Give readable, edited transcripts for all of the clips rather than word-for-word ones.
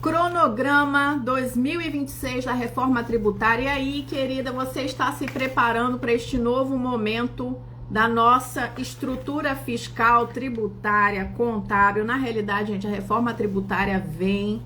Cronograma 2026 da reforma tributária. E aí, querida, você está se preparando para este novo momento da nossa estrutura fiscal, tributária, contábil? Na realidade, gente, a reforma tributária vem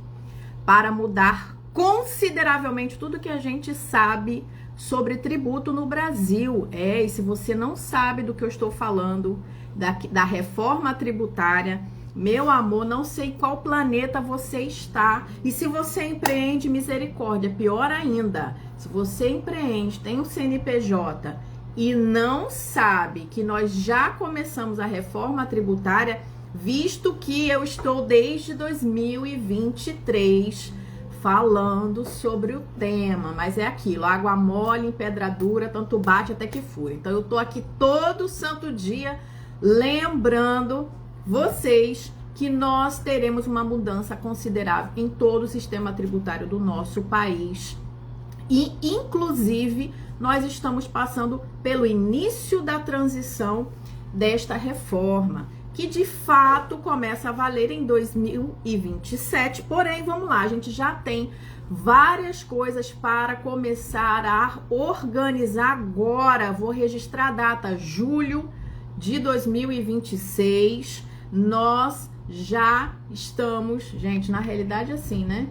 para mudar consideravelmente tudo que a gente sabe sobre tributo no Brasil. E se você não sabe do que eu estou falando, da reforma tributária, meu amor, não sei qual planeta você está. E se você empreende, misericórdia, pior ainda. Se você empreende, tem um CNPJ e não sabe que nós já começamos a reforma tributária, visto que eu estou desde 2023 falando sobre o tema. Mas é aquilo, água mole em pedra dura, tanto bate até que fura. Então eu tô aqui todo santo dia lembrando vocês que nós teremos uma mudança considerável em todo o sistema tributário do nosso país. E, inclusive, nós estamos passando pelo início da transição desta reforma, que de fato começa a valer em 2027. Porém, vamos lá, a gente já tem várias coisas para começar a organizar agora. Vou registrar a data, julho de 2026, nós já estamos, gente, na realidade assim, né?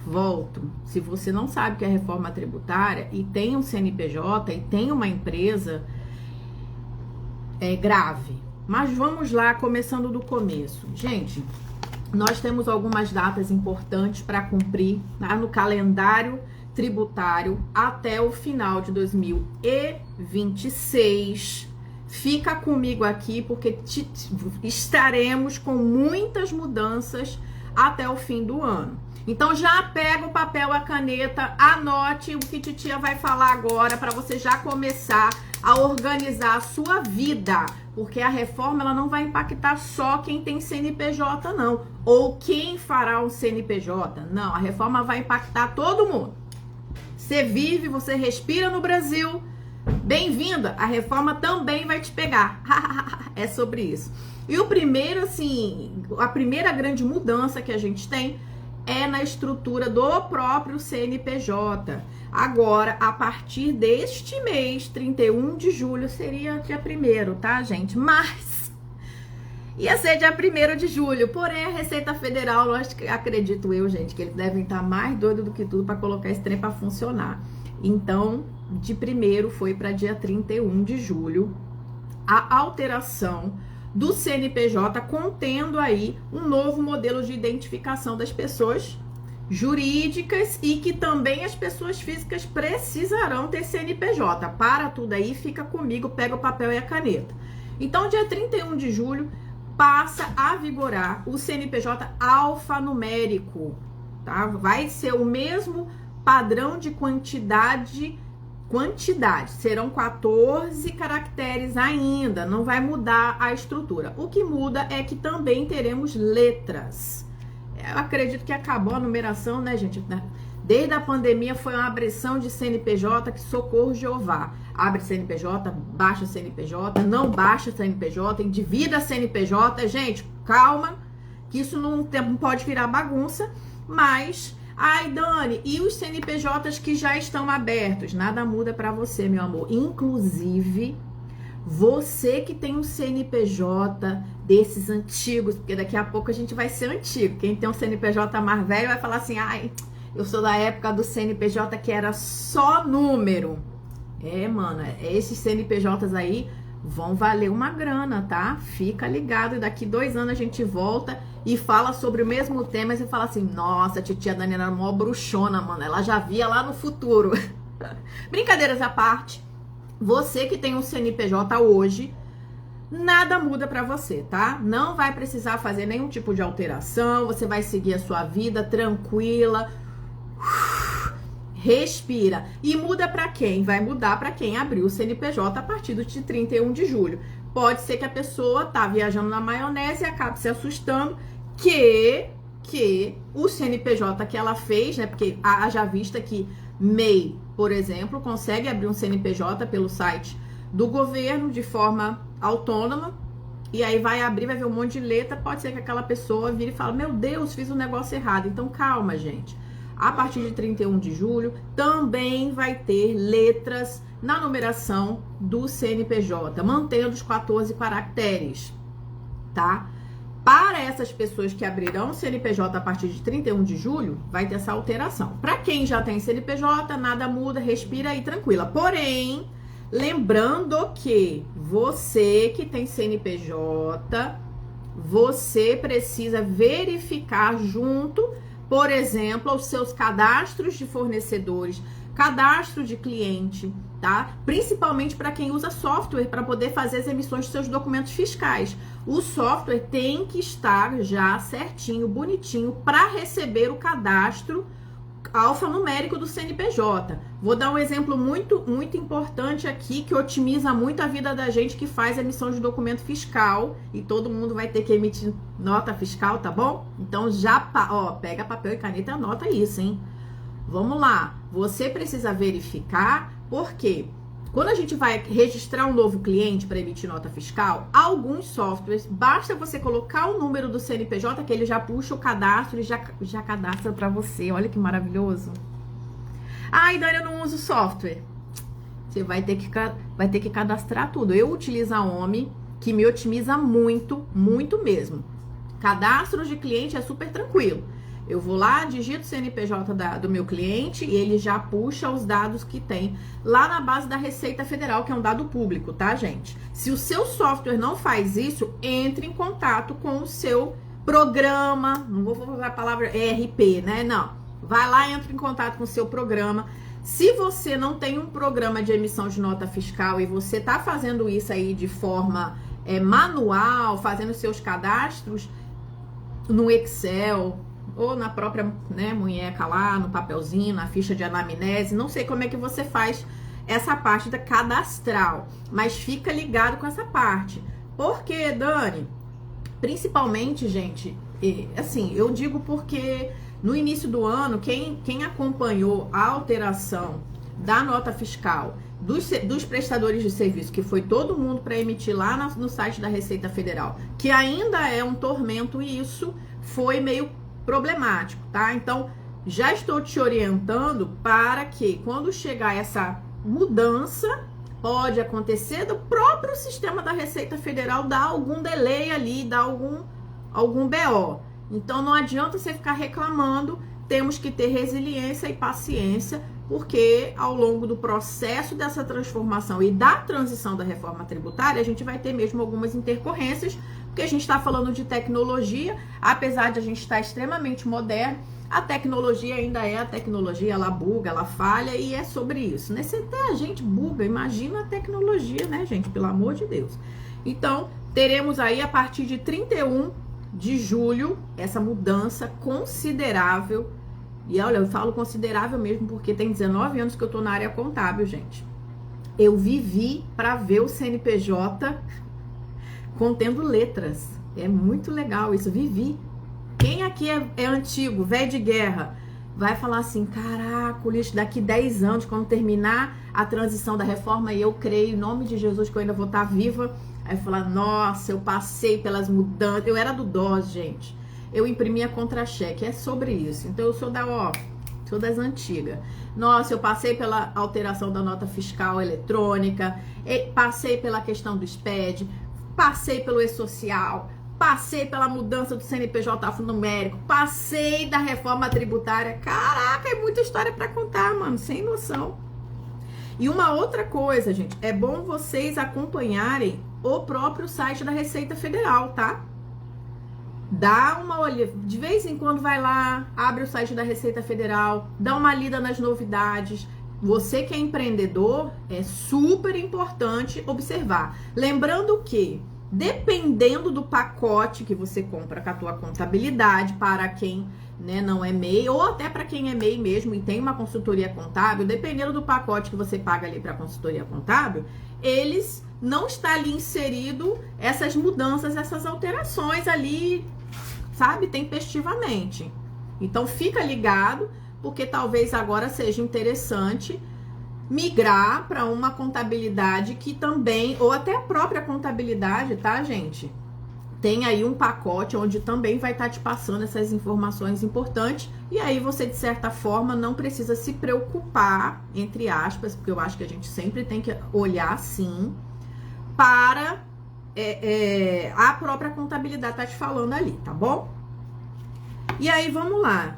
Volto, se você não sabe o que é reforma tributária e tem um CNPJ e tem uma empresa, é grave. Mas vamos lá, começando do começo. Gente, nós temos algumas datas importantes para cumprir, tá? No calendário tributário até o final de 2026. Fica comigo aqui porque estaremos com muitas mudanças até o fim do ano. Então já pega o papel e a caneta, anote o que titia vai falar agora para você já começar a organizar a sua vida. Porque a reforma ela não vai impactar só quem tem CNPJ não, ou quem fará um CNPJ. Não, a reforma vai impactar todo mundo. Você vive, você respira no Brasil, bem-vinda, a reforma também vai te pegar. É sobre isso. E o primeiro, assim, a primeira grande mudança que a gente tem é na estrutura do próprio CNPJ. Agora, a partir deste mês, 31 de julho, seria dia 1º, tá, gente? Mas ia ser dia 1º de julho. Porém, a Receita Federal, acredito eu, gente, que eles devem estar mais doidos do que tudo para colocar esse trem para funcionar. Então, de 1º foi para dia 31 de julho a alteração do CNPJ, contendo aí um novo modelo de identificação das pessoas jurídicas e que também as pessoas físicas precisarão ter CNPJ. Para tudo aí, fica comigo, pega o papel e a caneta. Então, dia 31 de julho passa a vigorar o CNPJ alfanumérico, tá? Vai ser o mesmo padrão de quantidade, serão 14 caracteres ainda, não vai mudar a estrutura. O que muda é que também teremos letras. Eu acredito que acabou a numeração, né, gente? Desde a pandemia foi uma abrição de CNPJ, que socorro Jeová. Abre CNPJ, baixa CNPJ, não baixa CNPJ, endivida CNPJ. Gente, calma, que isso não pode virar bagunça, mas... Ai, Dani, e os CNPJs que já estão abertos? Nada muda para você, meu amor. Inclusive, você que tem um CNPJ desses antigos, porque daqui a pouco a gente vai ser antigo. Quem tem um CNPJ mais velho vai falar assim, ai, eu sou da época do CNPJ que era só número. Mano, esses CNPJs aí vão valer uma grana, tá? Fica ligado, e daqui 2 anos a gente volta e fala sobre o mesmo tema, e você fala assim, nossa, a titia Dani era mó bruxona, mano, ela já via lá no futuro. Brincadeiras à parte, você que tem um CNPJ hoje, nada muda pra você, tá? Não vai precisar fazer nenhum tipo de alteração, você vai seguir a sua vida tranquila, respira. E muda pra quem? Vai mudar pra quem abriu o CNPJ a partir do dia 31 de julho. Pode ser que a pessoa tá viajando na maionese e acabe se assustando que o CNPJ que ela fez, né? Porque haja vista que MEI, por exemplo, consegue abrir um CNPJ pelo site do governo de forma autônoma, e aí vai abrir, vai ver um monte de letra, pode ser que aquela pessoa vire e fale, meu Deus, fiz um negócio errado. Então calma, gente. A partir de 31 de julho, também vai ter letras na numeração do CNPJ, mantendo os 14 caracteres, tá? Para essas pessoas que abrirão o CNPJ a partir de 31 de julho, vai ter essa alteração. Para quem já tem CNPJ, nada muda, respira aí tranquila. Porém, lembrando que você que tem CNPJ, você precisa verificar junto, por exemplo, os seus cadastros de fornecedores, cadastro de cliente, tá? Principalmente para quem usa software para poder fazer as emissões dos seus documentos fiscais. O software tem que estar já certinho, bonitinho, para receber o cadastro alfanumérico do CNPJ. Vou dar um exemplo muito importante aqui, que otimiza muito a vida da gente que faz emissão de documento fiscal, e todo mundo vai ter que emitir nota fiscal, tá bom? Então já, pega papel e caneta e anota isso, hein? Vamos lá, você precisa verificar, porque quando a gente vai registrar um novo cliente para emitir nota fiscal, alguns softwares, basta você colocar o número do CNPJ, que ele já puxa o cadastro e já cadastra para você. Olha que maravilhoso. Ai, Dani, eu não uso software. Você vai ter que cadastrar tudo. Eu utilizo a OMI, que me otimiza muito, muito mesmo. Cadastro de cliente é super tranquilo. Eu vou lá, digito o CNPJ do meu cliente e ele já puxa os dados que tem lá na base da Receita Federal, que é um dado público, tá, gente? Se o seu software não faz isso, entre em contato com o seu programa. Não vou falar a palavra ERP, né? Não. Vai lá e entra em contato com o seu programa. Se você não tem um programa de emissão de nota fiscal e você tá fazendo isso aí de forma manual, fazendo seus cadastros no Excel ou na própria, né, munheca lá, no papelzinho, na ficha de anamnese, não sei como é que você faz essa parte da cadastral, mas fica ligado com essa parte. Por quê, Dani? Principalmente, gente, assim, eu digo porque no início do ano, quem acompanhou a alteração da nota fiscal dos prestadores de serviço, que foi todo mundo para emitir lá no site da Receita Federal, que ainda é um tormento, e isso foi meio problemático, tá? Então, já estou te orientando para que quando chegar essa mudança, pode acontecer do próprio sistema da Receita Federal dar algum delay ali, dar algum BO. Então, não adianta você ficar reclamando, temos que ter resiliência e paciência, porque ao longo do processo dessa transformação e da transição da reforma tributária, a gente vai ter mesmo algumas intercorrências, porque a gente está falando de tecnologia, apesar de a gente estar extremamente moderno, a tecnologia ainda é a tecnologia, ela buga, ela falha, e é sobre isso, né? Se até a gente buga, imagina a tecnologia, né, gente? Pelo amor de Deus. Então, teremos aí a partir de 31 de julho essa mudança considerável. E olha, eu falo considerável mesmo porque tem 19 anos que eu tô na área contábil, gente. Eu vivi para ver o CNPJ contendo letras. É muito legal isso, vivi. Quem aqui é antigo, velho de guerra, vai falar assim, caraca, lixo, daqui 10 anos, quando terminar a transição da reforma, e eu creio, em nome de Jesus, que eu ainda vou estar viva, aí falar, nossa, eu passei pelas mudanças, eu era do DOS, gente. Eu imprimia contra-cheque, é sobre isso. Então eu sou sou das antigas. Nossa, eu passei pela alteração da nota fiscal eletrônica, passei pela questão do SPED, passei pelo e-social, passei pela mudança do CNPJ alfanumérico, passei da reforma tributária. Caraca, é muita história para contar, mano, sem noção. E uma outra coisa, gente, é bom vocês acompanharem o próprio site da Receita Federal, tá? Dá uma olhada, de vez em quando vai lá, abre o site da Receita Federal, dá uma lida nas novidades. Você que é empreendedor, é super importante observar. Lembrando que, dependendo do pacote que você compra com a tua contabilidade, para quem, né, não é MEI, ou até para quem é MEI mesmo e tem uma consultoria contábil, dependendo do pacote que você paga ali para a consultoria contábil, eles não está ali inserido essas mudanças, essas alterações ali, sabe, tempestivamente. Então fica ligado, porque talvez agora seja interessante migrar para uma contabilidade que também, ou até a própria contabilidade, tá, gente? tem aí um pacote onde também vai estar te passando essas informações importantes, e aí você, de certa forma, não precisa se preocupar, entre aspas, porque eu acho que a gente sempre tem que olhar assim, para a própria contabilidade tá te falando ali, tá bom? E aí, vamos lá.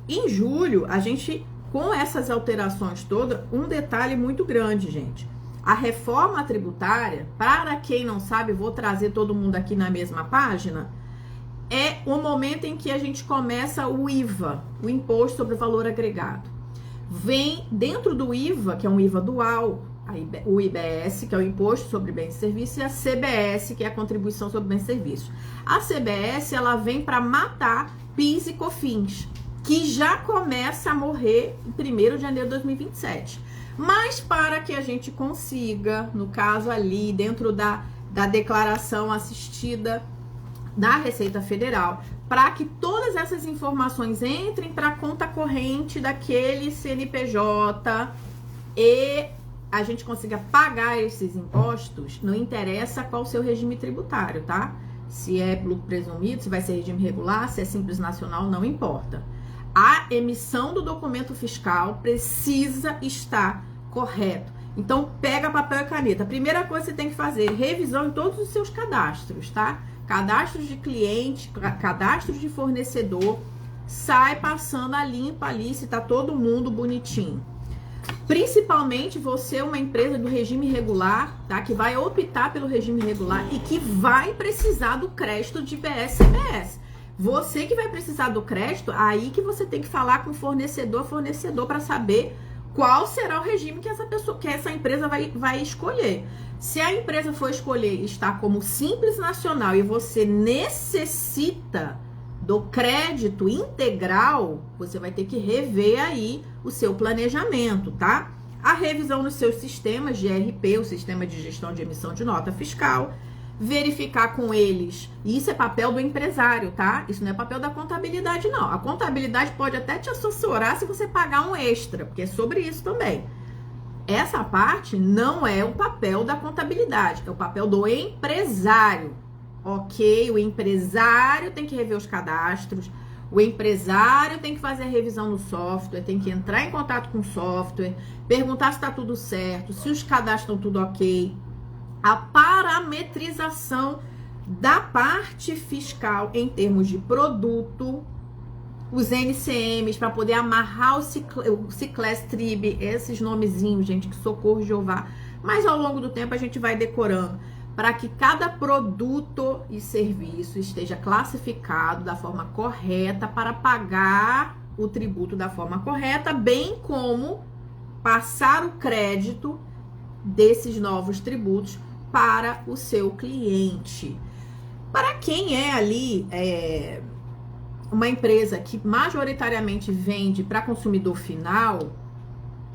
Em julho, a gente, com essas alterações todas, um detalhe muito grande, gente. A reforma tributária, para quem não sabe, vou trazer todo mundo aqui na mesma página, é o momento em que a gente começa o IVA, o Imposto sobre o Valor Agregado. Vem dentro do IVA, que é um IVA dual, o IBS, que é o Imposto sobre Bens e Serviços, e a CBS, que é a Contribuição sobre Bens e Serviços. A CBS, ela vem para matar PIS e COFINS, que já começa a morrer em 1º de janeiro de 2027. Mas para que a gente consiga, no caso ali, dentro da declaração assistida da Receita Federal, para que todas essas informações entrem para a conta corrente daquele CNPJ e a gente consiga pagar esses impostos, não interessa qual o seu regime tributário, tá? Se é lucro presumido, se vai ser regime regular, se é simples nacional, não importa. A emissão do documento fiscal precisa estar correto. Então, pega papel e caneta. A primeira coisa que você tem que fazer, revisão em todos os seus cadastros, tá? Cadastros de cliente, cadastros de fornecedor, sai passando a limpa ali, se tá todo mundo bonitinho. Principalmente você, uma empresa do regime regular, tá? Que vai optar pelo regime regular e que vai precisar do crédito de IBS-CBS. Você que vai precisar do crédito, aí que você tem que falar com o fornecedor para saber qual será o regime que essa empresa vai escolher. Se a empresa for escolher estar como simples nacional e você necessita do crédito integral, você vai ter que rever aí o seu planejamento, tá? A revisão dos seus sistemas de ERP, o Sistema de Gestão de Emissão de Nota Fiscal, verificar com eles, e isso é papel do empresário, tá? Isso não é papel da contabilidade, não. A contabilidade pode até te assessorar se você pagar um extra, porque é sobre isso também. Essa parte não é o papel da contabilidade, é o papel do empresário, ok? O empresário tem que rever os cadastros, o empresário tem que fazer a revisão no software, tem que entrar em contato com o software, perguntar se está tudo certo, se os cadastros estão tudo ok. A parametrização da parte fiscal em termos de produto, os NCMs, para poder amarrar o Ciclés Trib, esses nomezinhos, gente, que socorro Jeová. Mas ao longo do tempo a gente vai decorando, para que cada produto e serviço esteja classificado da forma correta para pagar o tributo da forma correta, bem como passar o crédito desses novos tributos para o seu cliente. Para quem é ali uma empresa que majoritariamente vende para consumidor final,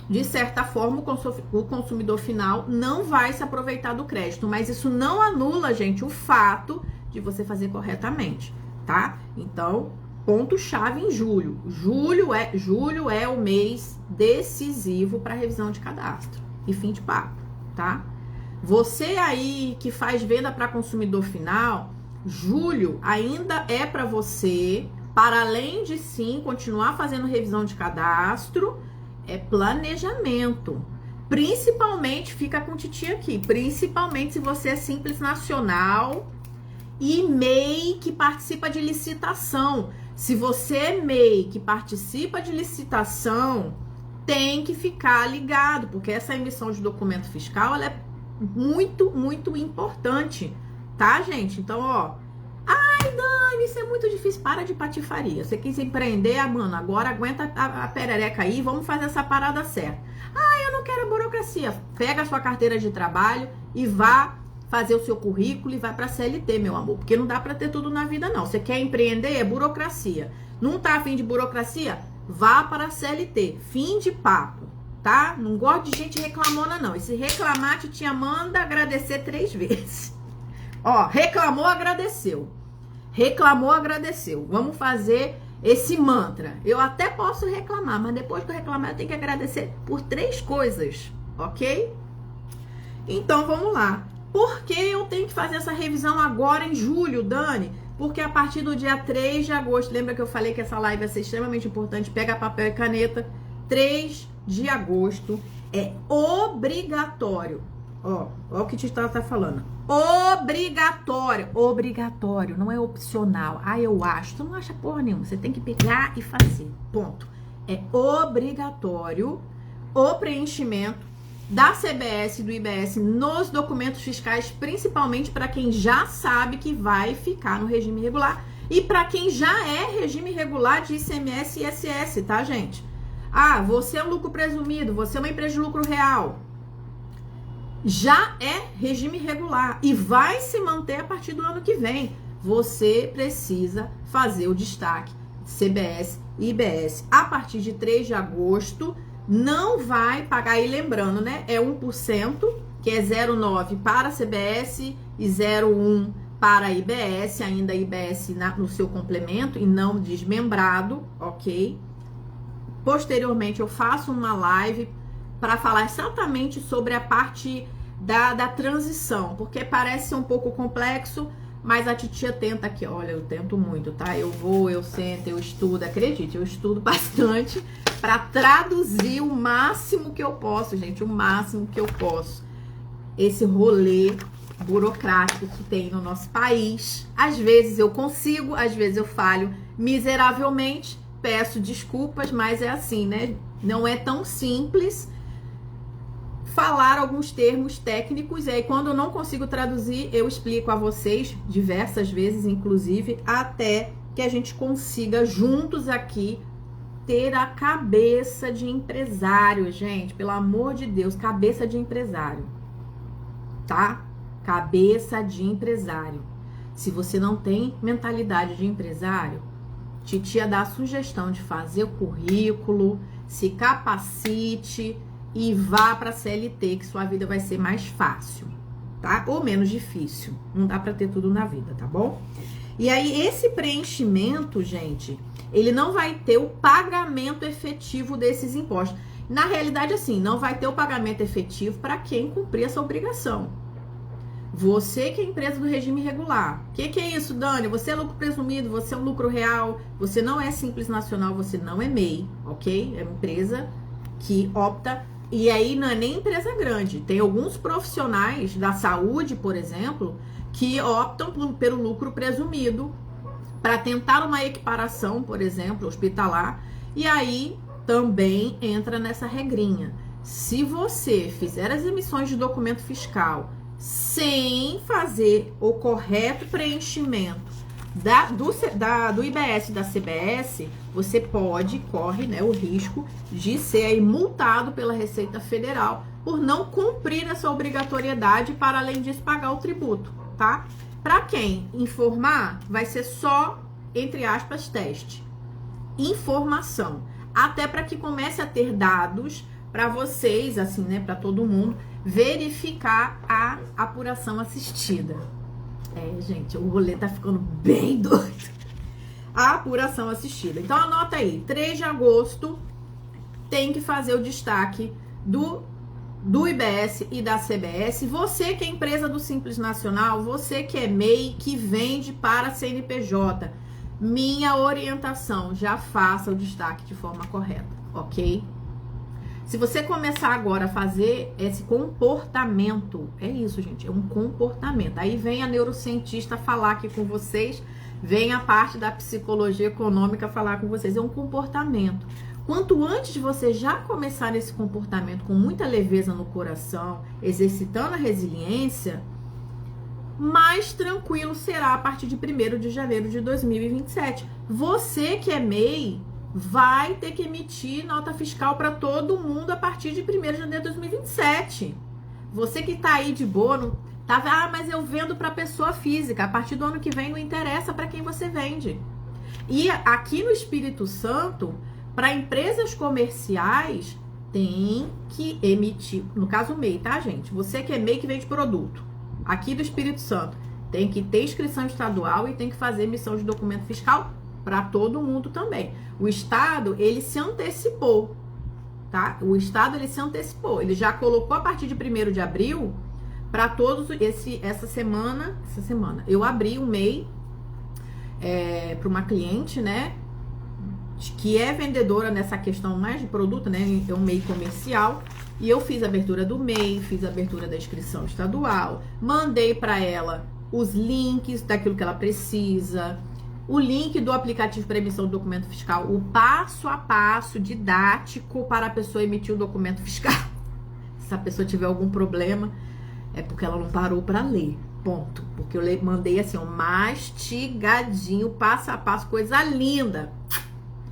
de certa forma o consumidor final não vai se aproveitar do crédito, mas isso não anula, gente, o fato de você fazer corretamente, tá? Então, ponto-chave em julho. Julho é o mês decisivo para revisão de cadastro e fim de papo, tá? Você aí que faz venda para consumidor final, julho ainda é para você, para além de sim continuar fazendo revisão de cadastro, é planejamento. Principalmente, fica com titia aqui, principalmente se você é simples nacional e MEI que participa de licitação. Se você é MEI que participa de licitação, tem que ficar ligado, porque essa emissão de documento fiscal, ela é muito, muito importante, tá, gente? Então, ó, ai, Dani, isso é muito difícil, para de patifaria. Você quis empreender, mano, agora aguenta a perereca aí, vamos fazer essa parada certa. Ah, eu não quero burocracia. Pega a sua carteira de trabalho e vá fazer o seu currículo e vai pra CLT, meu amor, porque não dá pra ter tudo na vida, não. Você quer empreender, é burocracia. Não tá afim de burocracia? Vá para a CLT. Fim de papo. Tá? Não gosto de gente reclamona, não. E se reclamar, titia manda agradecer 3 vezes. Ó, reclamou, agradeceu. Reclamou, agradeceu. Vamos fazer esse mantra. Eu até posso reclamar, mas depois que eu reclamar, eu tenho que agradecer por 3 coisas, ok? Então, vamos lá. Por que eu tenho que fazer essa revisão agora em julho, Dani? Porque a partir do dia 3 de agosto, lembra que eu falei que essa live vai ser extremamente importante? Pega papel e caneta. 3 de agosto é obrigatório. Ó o que o Tita tá falando. Obrigatório. Obrigatório, não é opcional. Ah, eu acho. Tu não acha porra nenhuma. Você tem que pegar e fazer. Ponto. É obrigatório o preenchimento da CBS e do IBS nos documentos fiscais, principalmente para quem já sabe que vai ficar no regime regular e para quem já é regime regular de ICMS e ISS, tá, gente? Ah, você é um lucro presumido, você é uma empresa de lucro real. Já é regime regular e vai se manter a partir do ano que vem. Você precisa fazer o destaque CBS e IBS a partir de 3 de agosto. Não vai pagar, e lembrando, né? É 1%, que é 0,9 para a CBS e 0,1 para a IBS, ainda a IBS no seu complemento e não desmembrado, ok? Posteriormente eu faço uma live para falar exatamente sobre a parte da transição, porque parece ser um pouco complexo, mas a titia tenta aqui, olha, eu tento muito, tá? Eu vou, eu sento, eu estudo, acredite, eu estudo bastante para traduzir o máximo que eu posso, gente, o máximo que eu posso. Esse rolê burocrático que tem no nosso país. Às vezes eu consigo, às vezes eu falho miseravelmente, peço desculpas, mas é assim, né? Não é tão simples falar alguns termos técnicos, e aí quando eu não consigo traduzir, eu explico a vocês diversas vezes, inclusive, até que a gente consiga juntos aqui ter a cabeça de empresário, gente, pelo amor de Deus, cabeça de empresário, tá? Cabeça de empresário. Se você não tem mentalidade de empresário, titia dá a sugestão de fazer o currículo, se capacite e vá para a CLT, que sua vida vai ser mais fácil, tá? Ou menos difícil. Não dá para ter tudo na vida, tá bom? E aí, esse preenchimento, gente, ele não vai ter o pagamento efetivo desses impostos. Na realidade, assim, não vai ter o pagamento efetivo para quem cumprir essa obrigação. Você que é empresa do regime regular. O que é isso, Dani? Você é lucro presumido, você é um lucro real, você não é Simples Nacional, você não é MEI, ok? É uma empresa que opta... E aí não é nem empresa grande. Tem alguns profissionais da saúde, por exemplo, que optam pelo lucro presumido para tentar uma equiparação, por exemplo, hospitalar. E aí também entra nessa regrinha. Se você fizer as emissões de documento fiscal sem fazer o correto preenchimento do IBS e da CBS, você corre, né, o risco de ser aí multado pela Receita Federal por não cumprir essa obrigatoriedade, para além disso pagar o tributo, tá? Para quem informar, vai ser só, entre aspas, teste. Informação. Até para que comece a ter dados para vocês, assim, né, para todo mundo, verificar a apuração assistida. É, gente, o rolê tá ficando bem doido. A apuração assistida. Então, anota aí. 3 de agosto tem que fazer o destaque do IBS e da CBS. Você que é empresa do Simples Nacional, você que é MEI, que vende para CNPJ, minha orientação, já faça o destaque de forma correta, ok? Se você começar agora a fazer esse comportamento, é isso, gente, é um comportamento. Aí vem a neurocientista falar aqui com vocês, vem a parte da psicologia econômica falar com vocês, é um comportamento. Quanto antes de você já começar esse comportamento com muita leveza no coração, exercitando a resiliência, mais tranquilo será a partir de 1º de janeiro de 2027. Você que é MEI, vai ter que emitir nota fiscal para todo mundo a partir de 1º de janeiro de 2027. Você que tá aí de boa, não, tá, mas eu vendo para pessoa física. A partir do ano que vem não interessa para quem você vende. E aqui no Espírito Santo, para empresas comerciais, tem que emitir, no caso MEI, tá, gente? Você que é MEI que vende produto, aqui do Espírito Santo, tem que ter inscrição estadual e tem que fazer emissão de documento fiscal para todo mundo também. O Estado, ele se antecipou, tá? O Estado, ele se antecipou. Ele já colocou a partir de 1º de abril para todos essa semana eu abri um MEI para uma cliente, né, que é vendedora nessa questão mais de produto, né, é um MEI comercial, e eu fiz a abertura do MEI, fiz a abertura da inscrição estadual, mandei para ela os links daquilo que ela precisa, o link do aplicativo para emissão do documento fiscal, o passo a passo didático para a pessoa emitir o documento fiscal. Se a pessoa tiver algum problema, é porque ela não parou para ler, ponto. Porque eu mandei assim, ó, mastigadinho, passo a passo, coisa linda.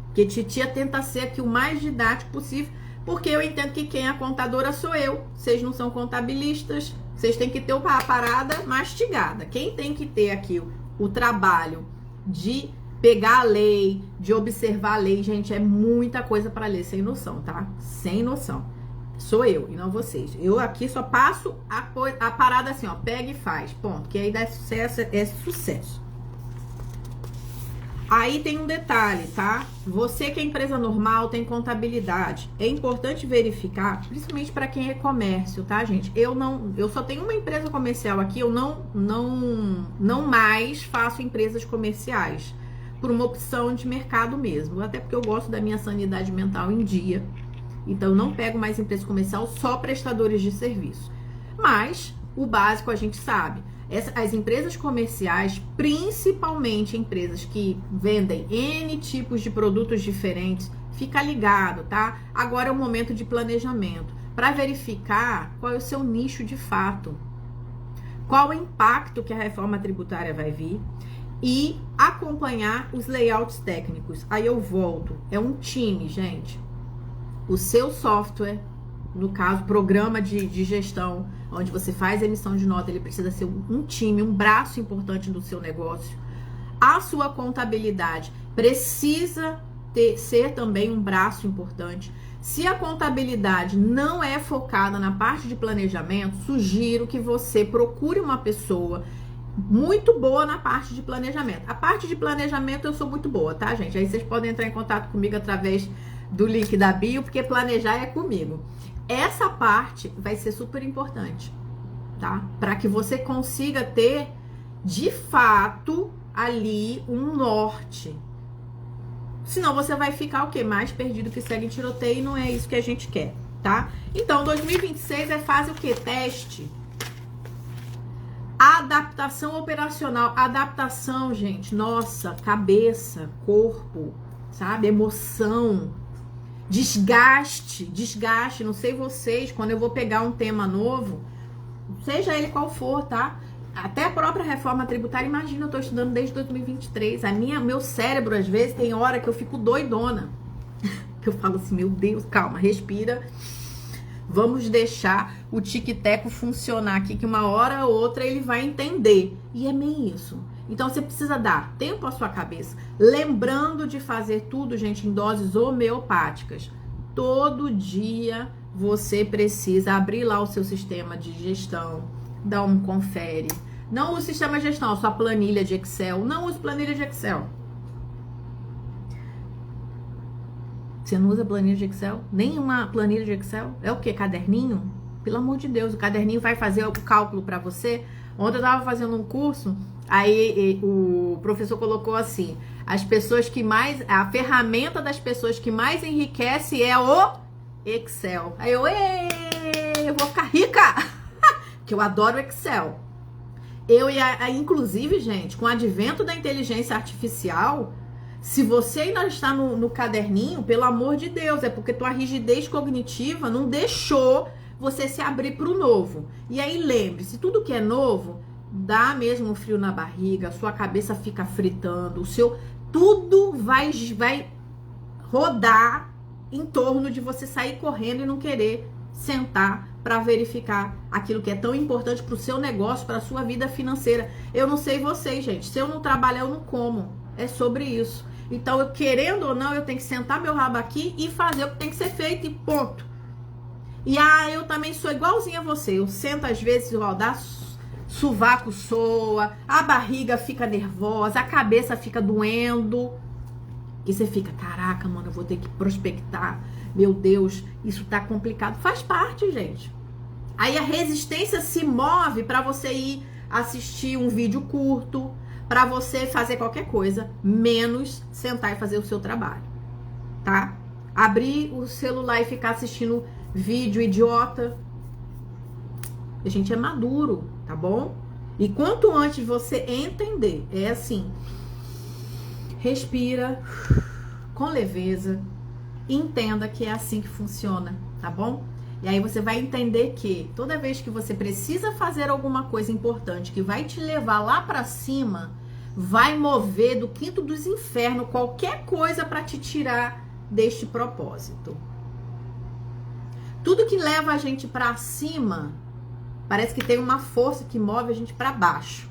Porque titia tenta ser aqui o mais didático possível, porque eu entendo que quem é a contadora sou eu. Vocês não são contabilistas, vocês têm que ter a parada mastigada. Quem tem que ter aqui o trabalho de pegar a lei, de observar a lei, gente, é muita coisa para ler, sem noção, tá? Sem noção. Sou eu e não vocês. Eu aqui só passo a parada assim, ó, pega e faz, ponto. Que aí dá sucesso, é sucesso. Aí tem um detalhe, tá? Você que é empresa normal, tem contabilidade. É importante verificar, principalmente para quem é comércio, tá, gente? Eu só tenho uma empresa comercial aqui, eu não mais faço empresas comerciais. Por uma opção de mercado mesmo. Até porque eu gosto da minha sanidade mental em dia. Então, eu não pego mais empresa comercial, só prestadores de serviço. Mas, o básico a gente sabe. As empresas comerciais, principalmente empresas que vendem N tipos de produtos diferentes, fica ligado, tá? Agora é o momento de planejamento, para verificar qual é o seu nicho de fato, qual o impacto que a reforma tributária vai vir e acompanhar os layouts técnicos. Aí eu volto, é um time, gente. O seu software, no caso, programa de gestão, onde você faz a emissão de nota, ele precisa ser um time, um braço importante do seu negócio. A sua contabilidade precisa ser também um braço importante. Se a contabilidade não é focada na parte de planejamento, sugiro que você procure uma pessoa muito boa na parte de planejamento. A parte de planejamento eu sou muito boa, tá, gente? Aí vocês podem entrar em contato comigo através do link da bio, porque planejar é comigo. Essa parte vai ser super importante, tá? Para que você consiga ter, de fato, ali um norte. Senão você vai ficar o quê? Mais perdido que segue em tiroteio, e não é isso que a gente quer, tá? Então, 2026 é fase o quê? Teste. Adaptação operacional. Adaptação, gente, nossa, cabeça, corpo, sabe? Emoção. Desgaste, não sei vocês, quando eu vou pegar um tema novo, seja ele qual for, tá? Até a própria reforma tributária, imagina, eu tô estudando desde 2023, meu cérebro, às vezes, tem hora que eu fico doidona, que eu falo assim, meu Deus, calma, respira, vamos deixar o tic-teco funcionar aqui, que uma hora ou outra ele vai entender, e é meio isso. Então, você precisa dar tempo à sua cabeça. Lembrando de fazer tudo, gente, em doses homeopáticas. Todo dia você precisa abrir lá o seu sistema de gestão, dar um confere. Não o sistema de gestão, a sua planilha de Excel. Não use planilha de Excel. Você não usa planilha de Excel? Nem uma planilha de Excel? É o quê? Caderninho? Pelo amor de Deus, o caderninho vai fazer o cálculo para você. Ontem eu tava fazendo um curso, aí o professor colocou assim, a ferramenta das pessoas que mais enriquece é o Excel. Aí eu vou ficar rica, porque eu adoro Excel. Inclusive, gente, com o advento da inteligência artificial, se você ainda está no caderninho, pelo amor de Deus, é porque tua rigidez cognitiva não deixou você se abrir para o novo. E aí lembre-se, tudo que é novo dá mesmo um frio na barriga, a sua cabeça fica fritando, tudo vai rodar em torno de você sair correndo e não querer sentar para verificar aquilo que é tão importante para o seu negócio, para a sua vida financeira. Eu não sei vocês, gente, se eu não trabalhar eu não como, é sobre isso. Então, eu querendo ou não, eu tenho que sentar meu rabo aqui e fazer o que tem que ser feito e ponto. E eu também sou igualzinha a você. Eu sento às vezes, dá sovaco soa, a barriga fica nervosa, a cabeça fica doendo. E você fica, caraca, mano, eu vou ter que prospectar. Meu Deus, isso tá complicado. Faz parte, gente. Aí a resistência se move para você ir assistir um vídeo curto, para você fazer qualquer coisa, menos sentar e fazer o seu trabalho, tá? Abrir o celular e ficar assistindo vídeo idiota. A gente é maduro, tá bom? E quanto antes você entender, é assim, respira com leveza, entenda que é assim que funciona, tá bom? E aí você vai entender que toda vez que você precisa fazer alguma coisa importante que vai te levar lá pra cima, vai mover do quinto dos infernos qualquer coisa pra te tirar deste propósito. Tudo que leva a gente pra cima, parece que tem uma força que move a gente pra baixo.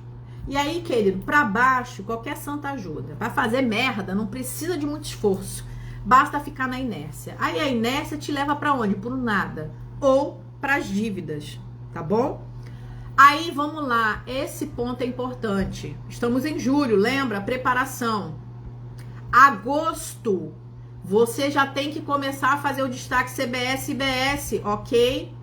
E aí, querido, pra baixo, qualquer santa ajuda. Pra fazer merda, não precisa de muito esforço. Basta ficar na inércia. Aí a inércia te leva pra onde? Pro nada. Ou pras dívidas, tá bom? Aí, vamos lá. Esse ponto é importante. Estamos em julho, lembra? Preparação. Agosto, você já tem que começar a fazer o destaque CBS e IBS, ok?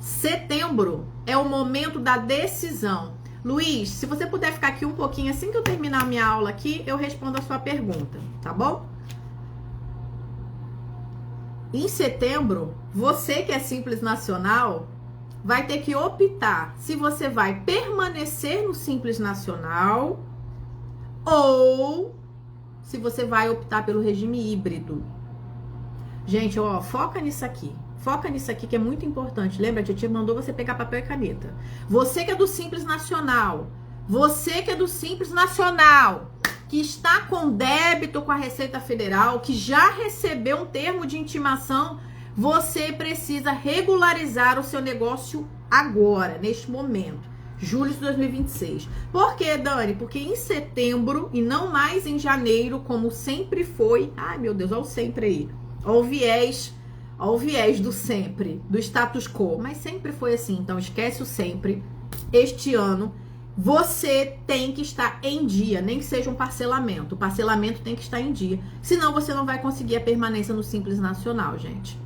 Setembro é o momento da decisão. Luiz, se você puder ficar aqui um pouquinho, assim que eu terminar a minha aula aqui, eu respondo a sua pergunta, tá bom? Em setembro, você que é Simples Nacional, vai ter que optar se você vai permanecer no Simples Nacional ou se você vai optar pelo regime híbrido. Gente, ó, foca nisso aqui. Foca nisso aqui que é muito importante. Lembra, a tia mandou você pegar papel e caneta. Você que é do Simples Nacional, que está com débito com a Receita Federal, que já recebeu um termo de intimação, você precisa regularizar o seu negócio agora, neste momento. Julho de 2026. Por quê, Dani? Porque em setembro e não mais em janeiro, como sempre foi. Ai, meu Deus, olha o sempre aí. Olha o viés do sempre, do status quo. Mas sempre foi assim, então esquece o sempre. Este ano, você tem que estar em dia, nem que seja um parcelamento. O parcelamento tem que estar em dia. Senão você não vai conseguir a permanência no Simples Nacional, gente.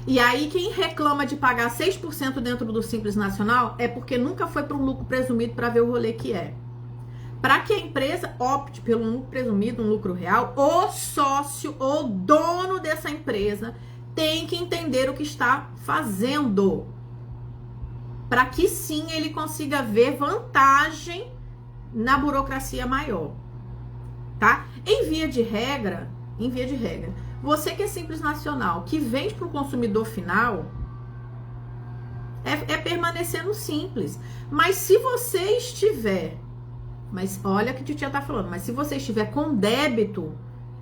E aí, quem reclama de pagar 6% dentro do Simples Nacional é porque nunca foi para um lucro presumido para ver o rolê que é. Para que a empresa opte pelo lucro presumido, um lucro real, o sócio, o dono dessa empresa tem que entender o que está fazendo. Para que sim ele consiga ver vantagem na burocracia maior. Tá? Em via de regra, você que é Simples Nacional, que vende para o consumidor final, é permanecer no Simples. Mas se você estiver, mas olha o que a tia tá falando, mas se você estiver com débito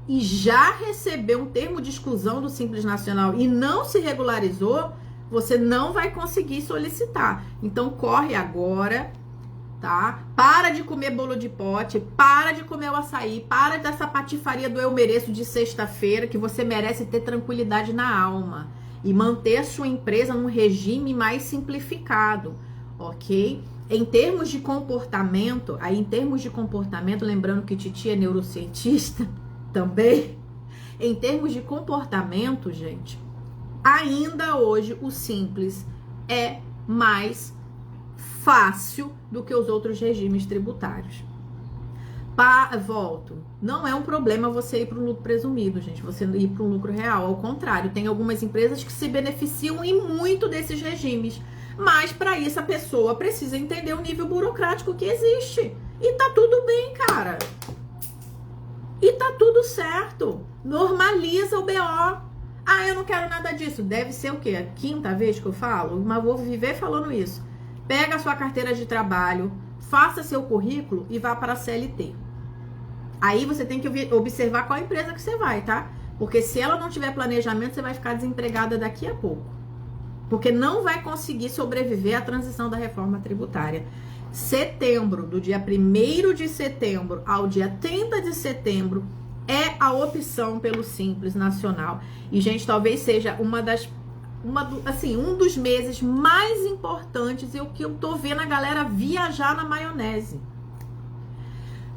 e já recebeu um termo de exclusão do Simples Nacional e não se regularizou, você não vai conseguir solicitar. Então corre agora, tá? Para de comer bolo de pote, para de comer o açaí, para dessa patifaria do eu mereço de sexta-feira, que você merece ter tranquilidade na alma e manter a sua empresa num regime mais simplificado, ok? Em termos de comportamento, lembrando que Titi é neurocientista também, em termos de comportamento, gente, ainda hoje o Simples é mais fácil do que os outros regimes tributários. Volto. Não é um problema você ir para o lucro presumido, gente. Você ir para um lucro real. Ao contrário, tem algumas empresas que se beneficiam e muito desses regimes. Mas para isso a pessoa precisa entender o nível burocrático que existe. E tá tudo bem, cara. E tá tudo certo. Normaliza o BO. Ah, eu não quero nada disso. Deve ser o quê? A quinta vez que eu falo? Mas vou viver falando isso. Pega a sua carteira de trabalho, faça seu currículo e vá para a CLT. Aí você tem que observar qual empresa que você vai, tá? Porque se ela não tiver planejamento, você vai ficar desempregada daqui a pouco. Porque não vai conseguir sobreviver à transição da reforma tributária. Setembro, do dia 1º de setembro ao dia 30 de setembro, é a opção pelo Simples Nacional. E, gente, talvez seja um dos meses mais importantes e o que eu tô vendo a galera viajar na maionese.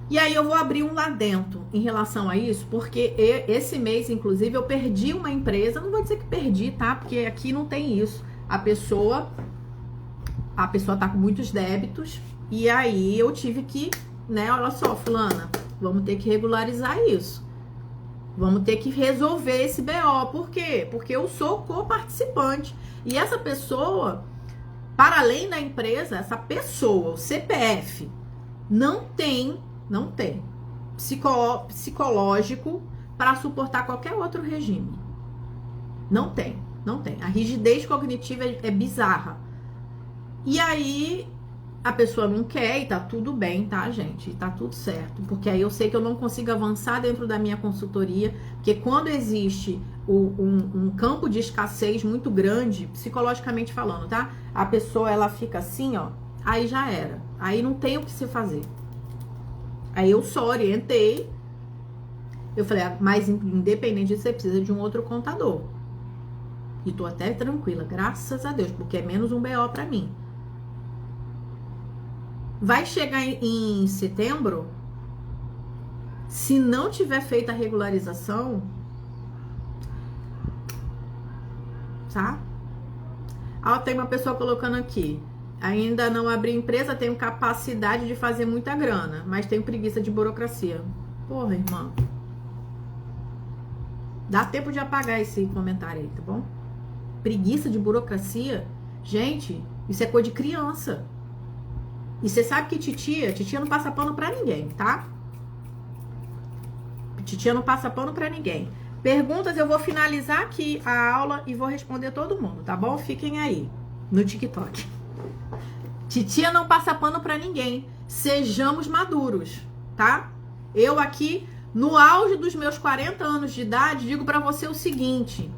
E aí eu vou abrir um lá dentro em relação a isso, porque esse mês, inclusive, eu perdi uma empresa. Não vou dizer que perdi, tá? Porque aqui não tem isso. A pessoa tá com muitos débitos. E aí eu tive que, né? Olha só, fulana, vamos ter que regularizar isso. Vamos ter que resolver esse BO. Por quê? Porque eu sou co-participante. E essa pessoa, para além da empresa, essa pessoa, o CPF, não tem psicológico para suportar qualquer outro regime. Não tem. A rigidez cognitiva é bizarra. E aí a pessoa não quer e tá tudo bem, tá, gente? Tá tudo certo. Porque aí eu sei que eu não consigo avançar dentro da minha consultoria, porque quando existe um campo de escassez muito grande, psicologicamente falando, tá? A pessoa, ela fica assim, ó, aí já era. Aí não tem o que se fazer. Aí eu só orientei. Eu falei, mas independente disso, você precisa de um outro contador. E tô até tranquila, graças a Deus, porque é menos um BO pra mim. Vai chegar em setembro, se não tiver feita a regularização, tá? Ah, tem uma pessoa colocando aqui. Ainda não abri empresa, tenho capacidade de fazer muita grana, mas tenho preguiça de burocracia. Porra, irmã. Dá tempo de apagar esse comentário aí, tá bom? Preguiça de burocracia? Gente, isso é coisa de criança. E você sabe que titia não passa pano pra ninguém, tá? Titia não passa pano pra ninguém. Perguntas, eu vou finalizar aqui a aula e vou responder todo mundo, tá bom? Fiquem aí, no TikTok. Titia não passa pano pra ninguém. Sejamos maduros, tá? Eu aqui, no auge dos meus 40 anos de idade, digo pra você o seguinte.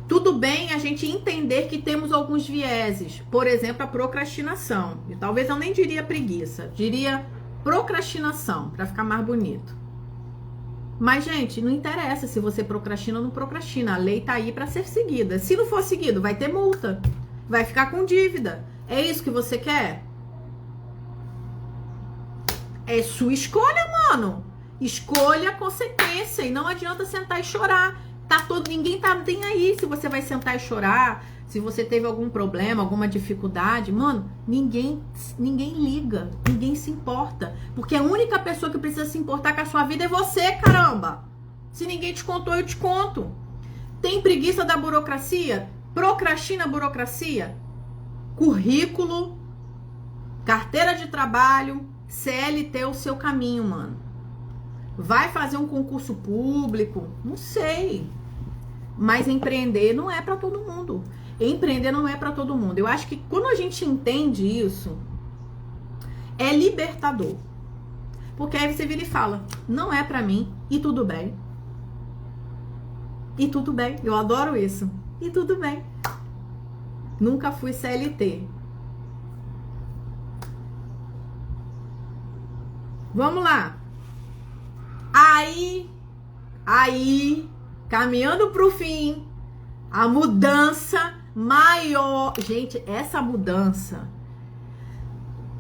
Tudo bem a gente entender que temos alguns vieses. Por exemplo, a procrastinação. E talvez eu nem diria preguiça. Diria procrastinação, pra ficar mais bonito. Mas, gente, não interessa se você procrastina ou não procrastina. A lei tá aí pra ser seguida. Se não for seguido, vai ter multa. Vai ficar com dívida. É isso que você quer? É sua escolha, mano. Escolha a consequência. E não adianta sentar e chorar. Ninguém tá nem aí se você vai sentar e chorar. Se você teve algum problema, alguma dificuldade. Mano, ninguém liga. Ninguém se importa. Porque a única pessoa que precisa se importar com a sua vida é você, caramba. Se ninguém te contou, eu te conto. Tem preguiça da burocracia? Procrastina a burocracia? Currículo, carteira de trabalho, CLT é o seu caminho, mano. Vai fazer um concurso público? Não sei. Mas empreender não é pra todo mundo. Empreender não é pra todo mundo. Eu acho que quando a gente entende isso, é libertador. Porque aí você vira e fala, não é pra mim, e tudo bem. E tudo bem, eu adoro isso. E tudo bem. Nunca fui CLT. Vamos lá. Aí, caminhando pro fim, a mudança maior. Gente, essa mudança.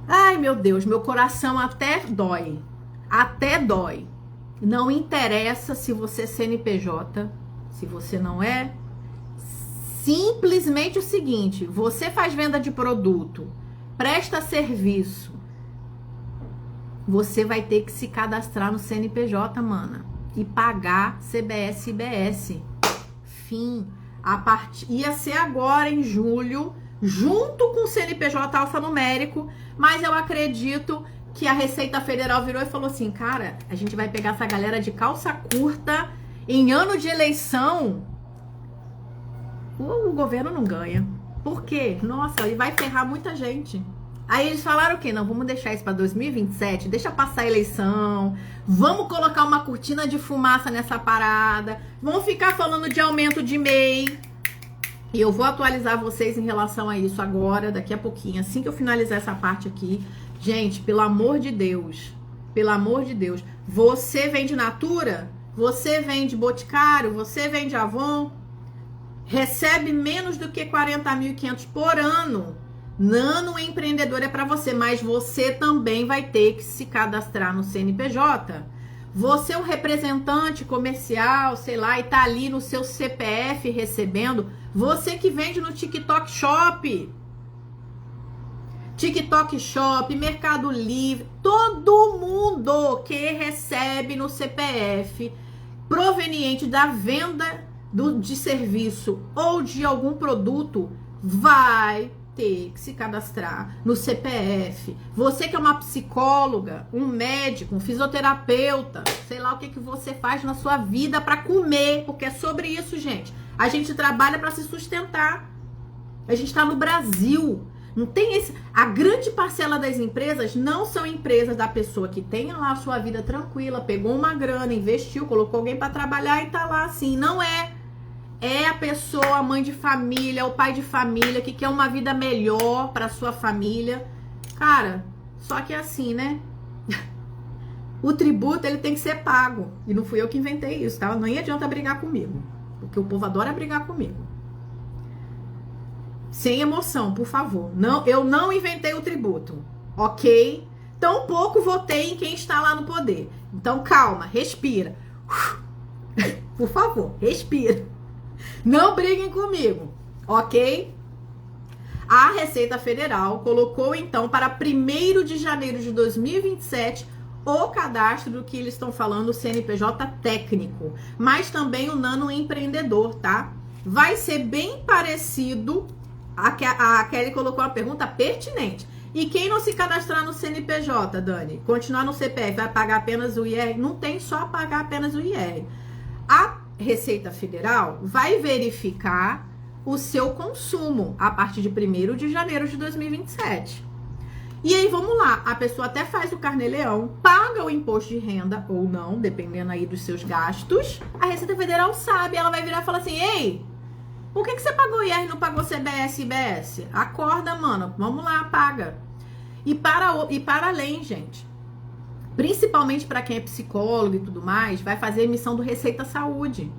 Ai, meu Deus, meu coração até dói. Até dói. Não interessa se você é CNPJ, se você não é. Simplesmente o seguinte, você faz venda de produto, presta serviço, você vai ter que se cadastrar no CNPJ, mana, e pagar CBS e IBS. Fim. Ia ser agora em julho, junto com o CNPJ alfanumérico, mas eu acredito que a Receita Federal virou e falou assim, cara, a gente vai pegar essa galera de calça curta em ano de eleição. O governo não ganha. Por quê? Nossa, ele vai ferrar muita gente. Aí eles falaram o quê? Não, vamos deixar isso para 2027, deixa passar a eleição, vamos colocar uma cortina de fumaça nessa parada, vamos ficar falando de aumento de MEI. E eu vou atualizar vocês em relação a isso agora, daqui a pouquinho, assim que eu finalizar essa parte aqui. Gente, pelo amor de Deus, você vende Natura? Você vende Boticário? Você vende Avon? Recebe menos do que 40.500 por ano Nano Empreendedor é para você, mas você também vai ter que se cadastrar no CNPJ. Você é um representante comercial, sei lá, e tá ali no seu CPF recebendo. Você que vende no TikTok Shop. TikTok Shop, Mercado Livre, todo mundo que recebe no CPF proveniente da venda de serviço ou de algum produto vai ter que se cadastrar no CPF. Você que é uma psicóloga, um médico, um fisioterapeuta, sei lá o que você faz na sua vida para comer, porque é sobre isso, gente. A gente trabalha para se sustentar. A gente está no Brasil. Não tem esse. A grande parcela das empresas não são empresas da pessoa que tem lá a sua vida tranquila, pegou uma grana, investiu, colocou alguém para trabalhar e tá lá assim. Não é. É a pessoa, a mãe de família, o pai de família que quer uma vida melhor para sua família. Cara, só que é assim, né? O tributo ele tem que ser pago. E não fui eu que inventei isso, tá? Não adianta brigar comigo, porque o povo adora brigar comigo. Sem emoção, por favor. Não, eu não inventei o tributo, ok? Tampouco votei em quem está lá no poder. Então, calma, respira. Por favor, respira. Não briguem comigo, ok? A Receita Federal colocou, então, para 1º de janeiro de 2027, o cadastro do que eles estão falando, o CNPJ técnico, mas também o Nano Empreendedor, tá? Vai ser bem parecido. A Kelly colocou uma pergunta pertinente. E quem não se cadastrar no CNPJ, Dani, continuar no CPF, vai pagar apenas o IR? Não tem só pagar apenas o IR. A Receita Federal vai verificar o seu consumo a partir de 1º de janeiro de 2027. E aí, vamos lá, a pessoa até faz o carnê-leão, paga o imposto de renda ou não, dependendo aí dos seus gastos. A Receita Federal sabe, ela vai virar e falar assim, ei, por que você pagou IR e não pagou CBS e IBS? Acorda, mano. Vamos lá, paga. E para além, gente, principalmente para quem é psicólogo e tudo mais, vai fazer emissão do Receita Saúde.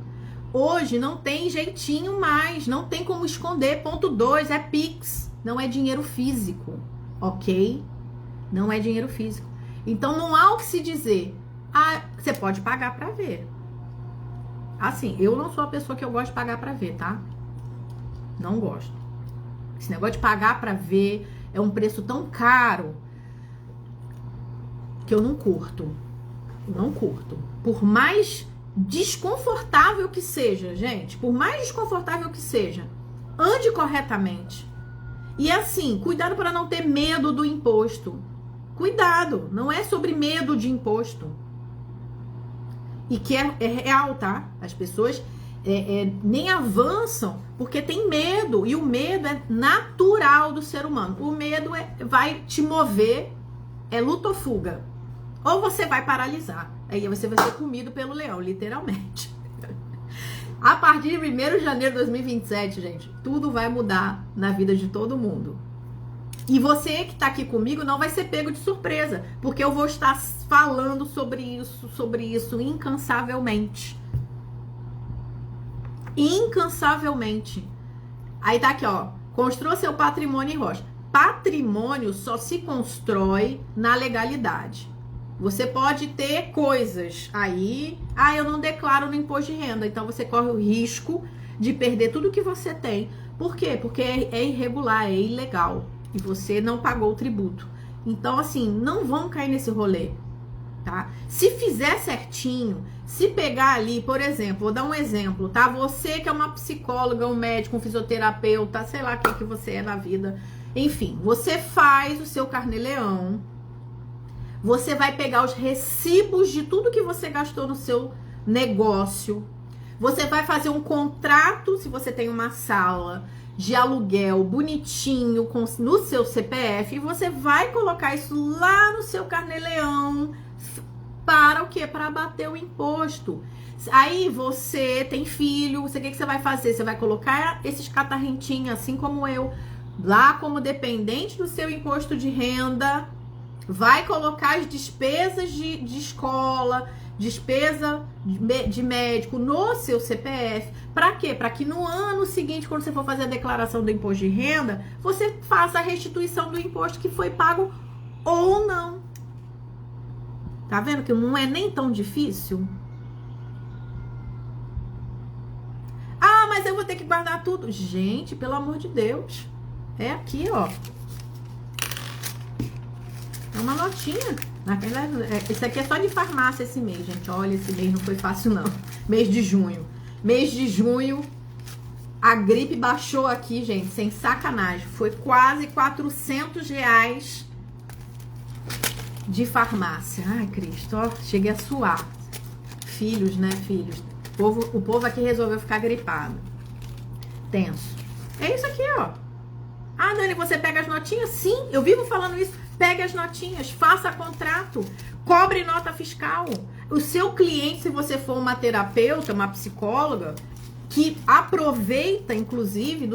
Hoje não tem jeitinho mais, não tem como esconder. Ponto 2, é Pix, não é dinheiro físico, ok? Não é dinheiro físico. Então não há o que se dizer. Ah, você pode pagar para ver. Assim, eu não sou a pessoa que eu gosto de pagar para ver, tá? Não gosto. Esse negócio de pagar pra ver é um preço tão caro que eu não curto. Eu não curto. Por mais desconfortável que seja, gente, por mais desconfortável que seja, ande corretamente. E assim, cuidado para não ter medo do imposto. Cuidado, não é sobre medo de imposto. E que é real, tá? As pessoas nem avançam porque tem medo, e o medo é natural do ser humano. O medo vai te mover, é luta ou fuga. Ou você vai paralisar, aí você vai ser comido pelo leão, literalmente. A partir de 1º de janeiro de 2027, gente, tudo vai mudar na vida de todo mundo. E você que tá aqui comigo não vai ser pego de surpresa, porque eu vou estar falando sobre isso incansavelmente. Incansavelmente. Aí tá aqui, ó. Construa seu patrimônio em rocha. Patrimônio só se constrói na legalidade. Você pode ter coisas aí. Ah, eu não declaro no imposto de renda. Então você corre o risco de perder tudo que você tem. Por quê? Porque é irregular, é ilegal. E você não pagou o tributo. Então, assim, não vão cair nesse rolê. Tá? Se fizer certinho, se pegar ali, por exemplo, vou dar um exemplo, tá? Você que é uma psicóloga, um médico, um fisioterapeuta, sei lá o que você é na vida. Enfim, você faz o seu carnê-leão, você vai pegar os recibos de tudo que você gastou no seu negócio, você vai fazer um contrato, se você tem uma sala de aluguel bonitinho no seu CPF, e você vai colocar isso lá no seu carnê-leão. Para o quê? Para abater o imposto. Aí você tem filho, o que você vai fazer? Você vai colocar esses catarrentinhos, assim como eu, lá como dependente do seu imposto de renda, vai colocar as despesas de escola, despesa de médico no seu CPF. Para quê? Para que no ano seguinte, quando você for fazer a declaração do imposto de renda, você faça a restituição do imposto que foi pago ou não. Tá vendo que não é nem tão difícil? Ah, mas eu vou ter que guardar tudo. Gente, pelo amor de Deus. É aqui, ó. É uma notinha. Esse aqui é só de farmácia esse mês, gente. Olha, esse mês não foi fácil, não. Mês de junho. Mês de junho, a gripe baixou aqui, gente, sem sacanagem. Foi quase R$400 de farmácia. Ai, Cristo, ó, cheguei a suar. Filhos, né, filhos. O povo aqui resolveu ficar gripado. Tenso. É isso aqui, ó. Ah, Dani, você pega as notinhas? Sim, eu vivo falando isso. Pegue as notinhas, faça contrato, cobre nota fiscal. O seu cliente, se você for uma terapeuta, uma psicóloga, que aproveita, inclusive,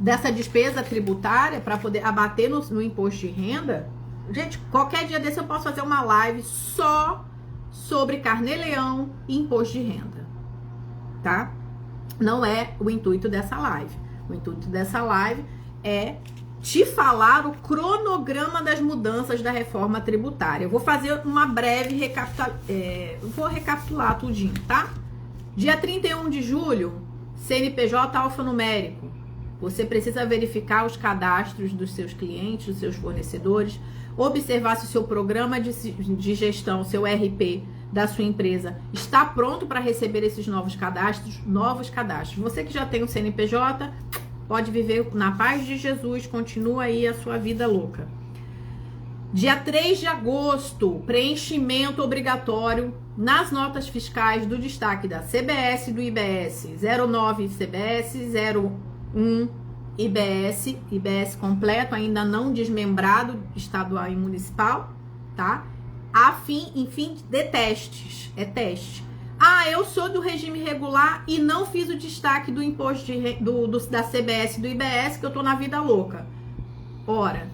dessa despesa tributária para poder abater no imposto de renda. Gente, qualquer dia desse eu posso fazer uma live só sobre carnê-leão e imposto de renda, tá? Não é o intuito dessa live. O intuito dessa live é te falar o cronograma das mudanças da reforma tributária. Eu vou fazer uma breve vou recapitular tudinho, tá? Dia 31 de julho, CNPJ alfanumérico. Você precisa verificar os cadastros dos seus clientes, dos seus fornecedores, observar se o seu programa de gestão, seu RP da sua empresa está pronto para receber esses novos cadastros. Você que já tem um CNPJ, pode viver na paz de Jesus, continua aí a sua vida louca. Dia 3 de agosto, preenchimento obrigatório nas notas fiscais do destaque da CBS e do IBS. 09 CBS, 01 IBS completo, ainda não desmembrado, estadual e municipal, tá? Enfim, de testes, é teste. Ah, eu sou do regime regular e não fiz o destaque do imposto da CBS e do IBS, que eu tô na vida louca. Ora,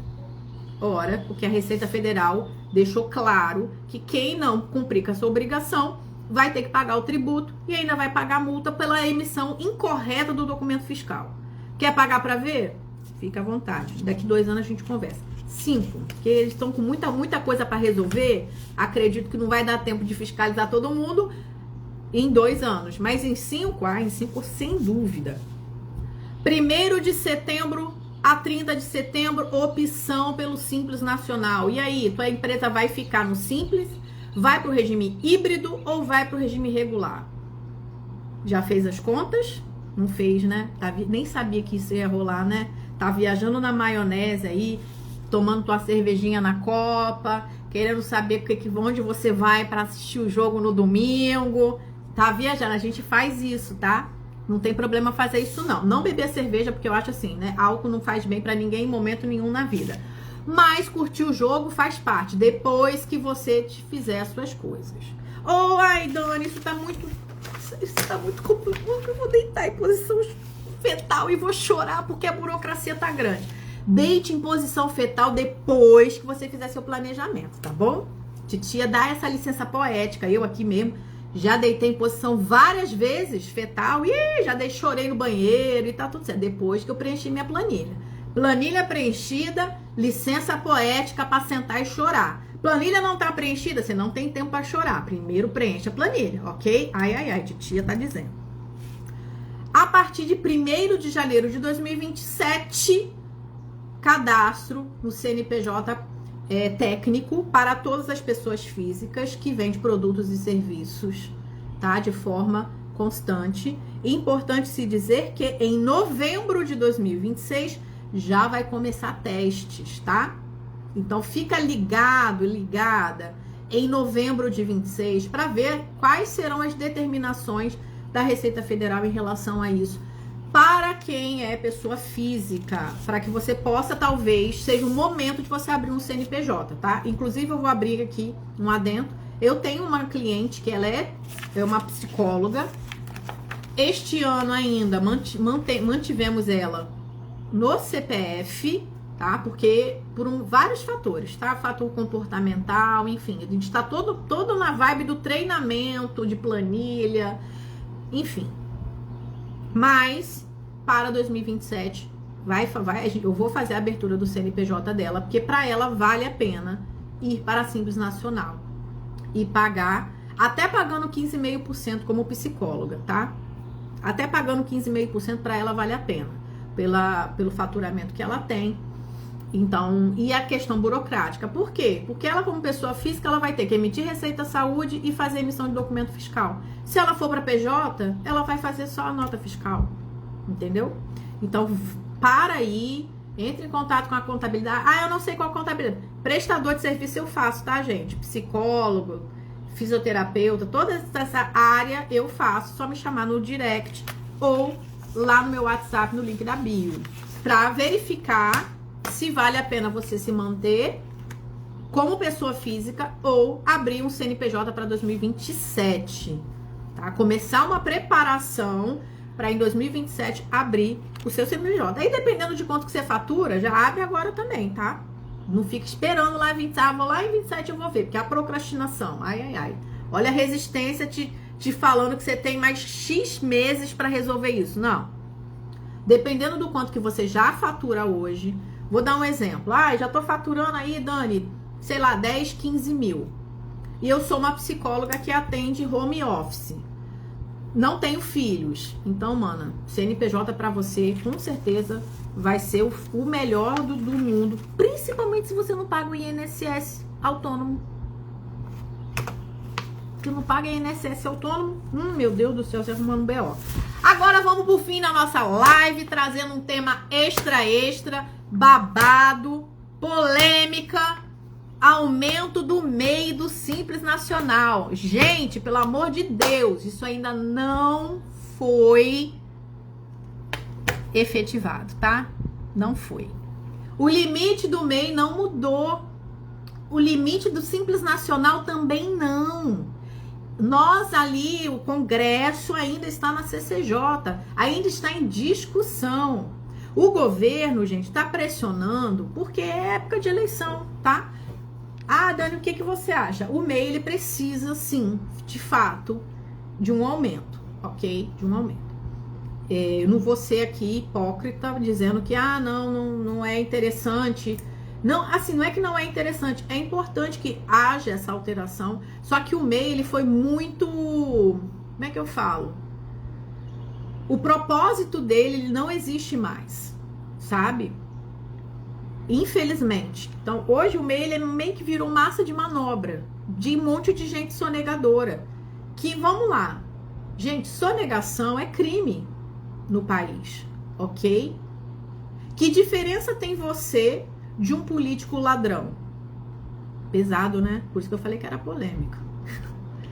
porque a Receita Federal deixou claro que quem não cumprir com a sua obrigação vai ter que pagar o tributo e ainda vai pagar multa pela emissão incorreta do documento fiscal. Quer pagar para ver? Fica à vontade. Daqui 2 anos a gente conversa. 5, porque eles estão com muita coisa para resolver. Acredito que não vai dar tempo de fiscalizar todo mundo em 2 anos. Mas em 5, sem dúvida. 1º de setembro a 30 de setembro, opção pelo Simples Nacional. E aí, tua empresa vai ficar no Simples, vai para o regime híbrido ou vai para o regime regular? Já fez as contas? Não fez, né? Nem sabia que isso ia rolar, né? Tá viajando na maionese aí, tomando tua cervejinha na copa, querendo saber onde você vai para assistir o jogo no domingo. Tá viajando, a gente faz isso, tá? Não tem problema fazer isso, não. Não beber cerveja, porque eu acho assim, né? Álcool não faz bem pra ninguém em momento nenhum na vida. Mas curtir o jogo faz parte, depois que você fizer as suas coisas. Ai, Dani, isso tá muito complicado. Eu vou deitar em posição fetal e vou chorar porque a burocracia tá grande. Deite em posição fetal depois que você fizer seu planejamento, tá bom? Titia dá essa licença poética, eu aqui mesmo. Já deitei em posição várias vezes, fetal, e já chorei no banheiro e tá tudo certo. Depois que eu preenchi minha planilha. Planilha preenchida, licença poética para sentar e chorar. Planilha não tá preenchida, você não tem tempo para chorar. Primeiro preenche a planilha, ok? Ai, titia tá dizendo. A partir de 1º de janeiro de 2027, cadastro no CNPJ técnico para todas as pessoas físicas que vendem produtos e serviços, tá? De forma constante. Importante se dizer que em novembro de 2026 já vai começar testes, tá? Então fica ligada em novembro de 26 para ver quais serão as determinações da Receita Federal em relação a isso. Para quem é pessoa física, para que você possa, talvez, seja o momento de você abrir um CNPJ, tá? Inclusive, eu vou abrir aqui um adendo. Eu tenho uma cliente que ela é uma psicóloga. Este ano ainda mantivemos ela no CPF, tá? Porque por vários fatores, tá? Fator comportamental, enfim, a gente tá todo na vibe do treinamento, de planilha, enfim. Mas para 2027 eu vou fazer a abertura do CNPJ dela, porque para ela vale a pena ir para a Simples Nacional e pagar, até pagando 15,5% como psicóloga, tá? Até pagando 15,5% para ela vale a pena, pelo faturamento que ela tem. Então, e a questão burocrática, por quê? Porque ela, como pessoa física, ela vai ter que emitir receita saúde e fazer emissão de documento fiscal. Se ela for para PJ, ela vai fazer só a nota fiscal, entendeu? Então, para aí, entre em contato com a contabilidade. Ah, eu não sei qual contabilidade. Prestador de serviço eu faço, tá, gente? Psicólogo, fisioterapeuta, toda essa área eu faço. Só me chamar no direct ou lá no meu WhatsApp, no link da bio, para verificar se vale a pena você se manter como pessoa física ou abrir um CNPJ para 2027, tá? Começar uma preparação para em 2027 abrir o seu CNPJ. Aí, dependendo de quanto que você fatura, já abre agora também, tá? Não fica esperando lá em 27, vou lá em 27 eu vou ver, porque é a procrastinação, ai. Olha a resistência te falando que você tem mais X meses para resolver isso. Não. Dependendo do quanto que você já fatura hoje, vou dar um exemplo. Ah, já tô faturando aí, Dani, sei lá, 10, 15 mil. E eu sou uma psicóloga que atende home office. Não tenho filhos. Então, mana, CNPJ pra você, com certeza, vai ser o melhor do mundo. Principalmente se você não paga o INSS autônomo. Se não paga INSS autônomo, meu Deus do céu, você arrumando BO. Agora vamos pro fim da nossa live, trazendo um tema extra, babado, polêmica, aumento do MEI do Simples Nacional. Gente, pelo amor de Deus, isso ainda não foi efetivado, tá? Não foi. O limite do MEI não mudou. O limite do Simples Nacional também não. Nós ali, o Congresso ainda está na CCJ, ainda está em discussão. O governo, gente, está pressionando porque é época de eleição, tá? Ah, Dani, o que você acha? O MEI, ele precisa, sim, de fato, de um aumento, ok? De um aumento. Eu não vou ser aqui hipócrita dizendo que, não é interessante. Não, assim, não é que não é interessante, é importante que haja essa alteração, só que o MEI, ele foi muito, como é que eu falo? O propósito dele, ele não existe mais, sabe? Infelizmente. Então, hoje o MEI, ele meio que virou massa de manobra de um monte de gente sonegadora. Que, vamos lá, gente, sonegação é crime no país, ok? Que diferença tem você de um político ladrão? Pesado, né? Por isso que eu falei que era polêmica.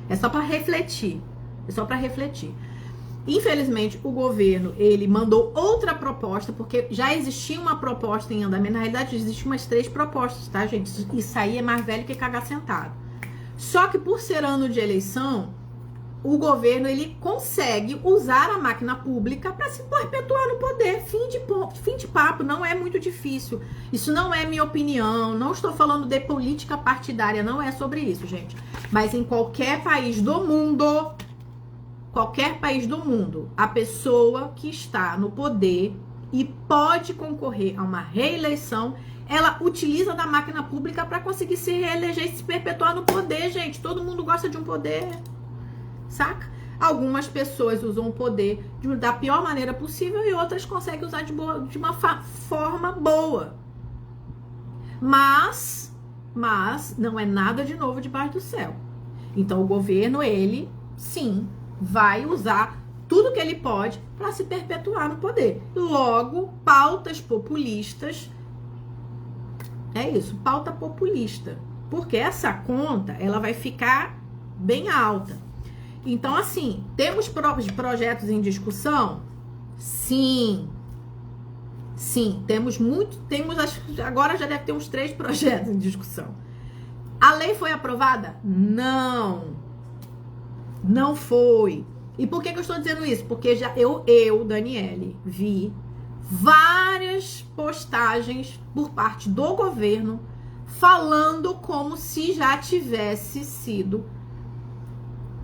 É só para refletir. É só para refletir. Infelizmente, o governo, ele mandou outra proposta, porque já existia uma proposta em andamento. Na realidade, existem umas 3 propostas, tá, gente? Isso aí é mais velho que cagar sentado. Só que por ser ano de eleição, o governo, ele consegue usar a máquina pública para se perpetuar no poder. Fim de papo, não é muito difícil. Isso não é minha opinião, não estou falando de política partidária, não é sobre isso, gente. Mas em qualquer país do mundo, a pessoa que está no poder e pode concorrer a uma reeleição, ela utiliza da máquina pública para conseguir se reeleger e se perpetuar no poder, gente. Todo mundo gosta de um poder, saca? Algumas pessoas usam o poder da pior maneira possível e outras conseguem usar de uma forma boa. Mas não é nada de novo debaixo do céu. Então o governo, ele, sim, vai usar tudo que ele pode para se perpetuar no poder. Logo, pautas populistas, é isso, pauta populista. Porque essa conta, ela vai ficar bem alta. Então, assim, temos projetos em discussão? Sim. Sim, agora já deve ter uns 3 projetos em discussão. A lei foi aprovada? Não. Não foi. E por que eu estou dizendo isso? Porque já eu Daniele, vi várias postagens por parte do governo falando como se já tivesse sido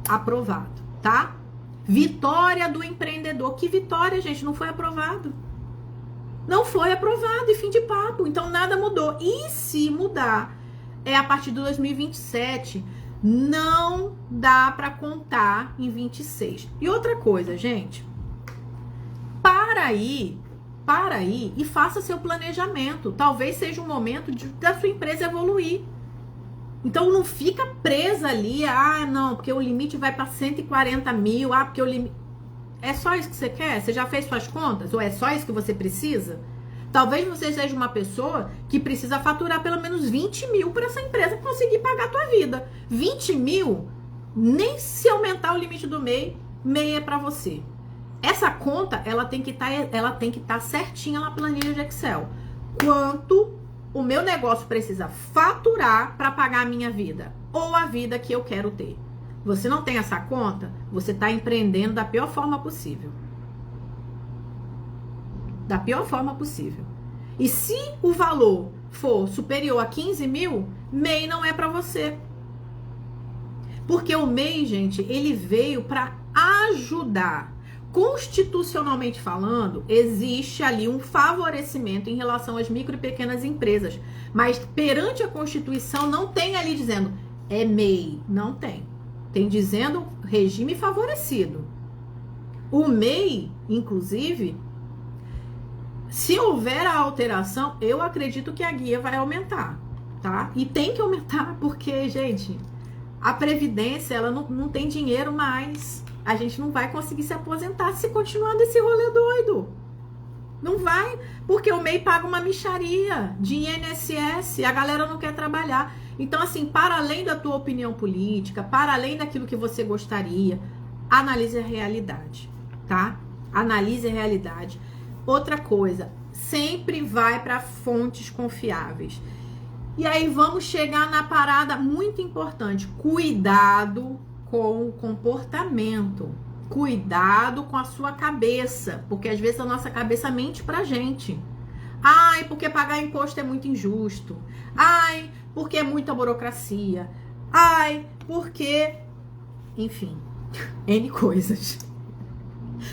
aprovado, tá? Vitória do empreendedor. Que vitória, gente? Não foi aprovado. Não foi aprovado e fim de papo. Então nada mudou. E se mudar, é a partir de 2027. Não dá para contar em 26. E outra coisa, gente. Para aí e faça seu planejamento. Talvez seja um momento da sua empresa evoluir. Então não fica presa ali, não, porque o limite vai para 140 mil, porque o limite... É só isso que você quer? Você já fez suas contas? Ou é só isso que você precisa? Talvez você seja uma pessoa que precisa faturar pelo menos 20 mil para essa empresa conseguir pagar a tua vida. 20 mil, nem se aumentar o limite do MEI é para você. Essa conta, ela tem que estar certinha na planilha de Excel. Quanto o meu negócio precisa faturar para pagar a minha vida ou a vida que eu quero ter. Você não tem essa conta, você está empreendendo da pior forma possível. Da pior forma possível. E se o valor for superior a 15 mil, MEI não é para você. Porque o MEI, gente, ele veio para ajudar. Constitucionalmente falando, existe ali um favorecimento em relação às micro e pequenas empresas. Mas perante a Constituição não tem ali dizendo é MEI. Não tem. Tem dizendo regime favorecido. O MEI, inclusive, se houver a alteração, eu acredito que a guia vai aumentar, tá? E tem que aumentar porque, gente, a Previdência, ela não tem dinheiro mais. A gente não vai conseguir se aposentar se continuar desse rolê doido. Não vai, porque o MEI paga uma mixaria de INSS, a galera não quer trabalhar. Então, assim, para além da tua opinião política, para além daquilo que você gostaria, analise a realidade, tá? Analise a realidade. Outra coisa, sempre vai para fontes confiáveis. E aí vamos chegar na parada muito importante. Cuidado com o comportamento. Cuidado com a sua cabeça, porque às vezes a nossa cabeça mente pra gente. Ai, porque pagar imposto é muito injusto. Ai, porque é muita burocracia. Ai, porque... Enfim, N coisas.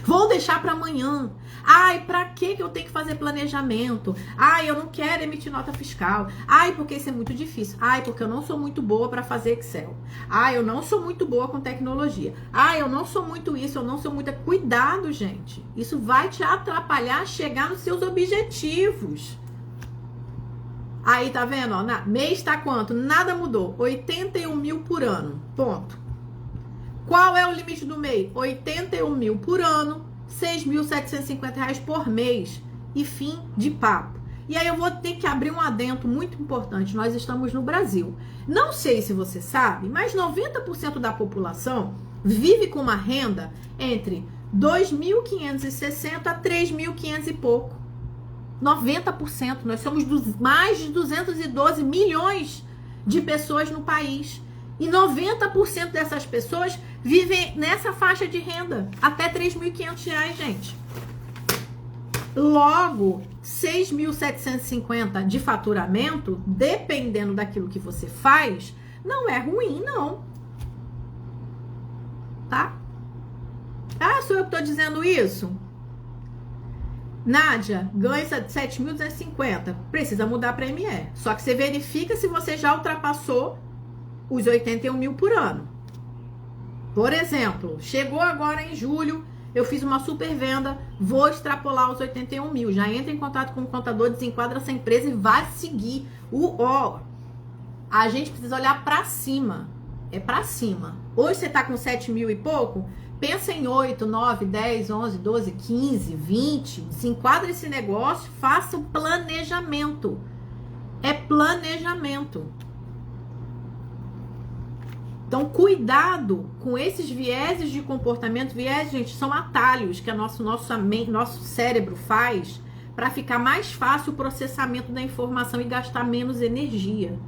Vou deixar para amanhã. Ai, pra que eu tenho que fazer planejamento? Ai, eu não quero emitir nota fiscal. Ai, porque isso é muito difícil. Ai, porque eu não sou muito boa para fazer Excel. Ai, eu não sou muito boa com tecnologia. Ai, eu não sou muito isso, eu não sou muito... Cuidado, gente. Isso vai te atrapalhar a chegar nos seus objetivos. Aí, tá vendo? Ó, mês tá quanto? Nada mudou. 81 mil por ano. Ponto. Qual é o limite do MEI? 81 mil por ano, R$6.750 por mês. E fim de papo. E aí eu vou ter que abrir um adendo muito importante. Nós estamos no Brasil. Não sei se você sabe, mas 90% da população vive com uma renda entre 2.560 a 3.500 e pouco. 90%. Nós somos mais de 212 milhões de pessoas no país. E 90% dessas pessoas vivem nessa faixa de renda, até R$3.500, gente. Logo, 6.750 de faturamento, dependendo daquilo que você faz, não é ruim, não. Tá? Ah, sou eu que tô dizendo isso? Nádia, ganha 7.250. Precisa mudar para ME. Só que você verifica se você já ultrapassou os 81 mil por ano. Por exemplo, chegou agora em julho, eu fiz uma super venda, vou extrapolar os 81 mil. Já entra em contato com o contador, desenquadra essa empresa e vai seguir. A gente precisa olhar para cima. É para cima. Hoje você tá com 7 mil e pouco, pensa em 8, 9, 10, 11, 12, 15, 20. Desenquadra esse negócio, faça o planejamento. É planejamento. Então, cuidado com esses vieses de comportamento. Vieses, gente, são atalhos que nosso cérebro faz para ficar mais fácil o processamento da informação e gastar menos energia.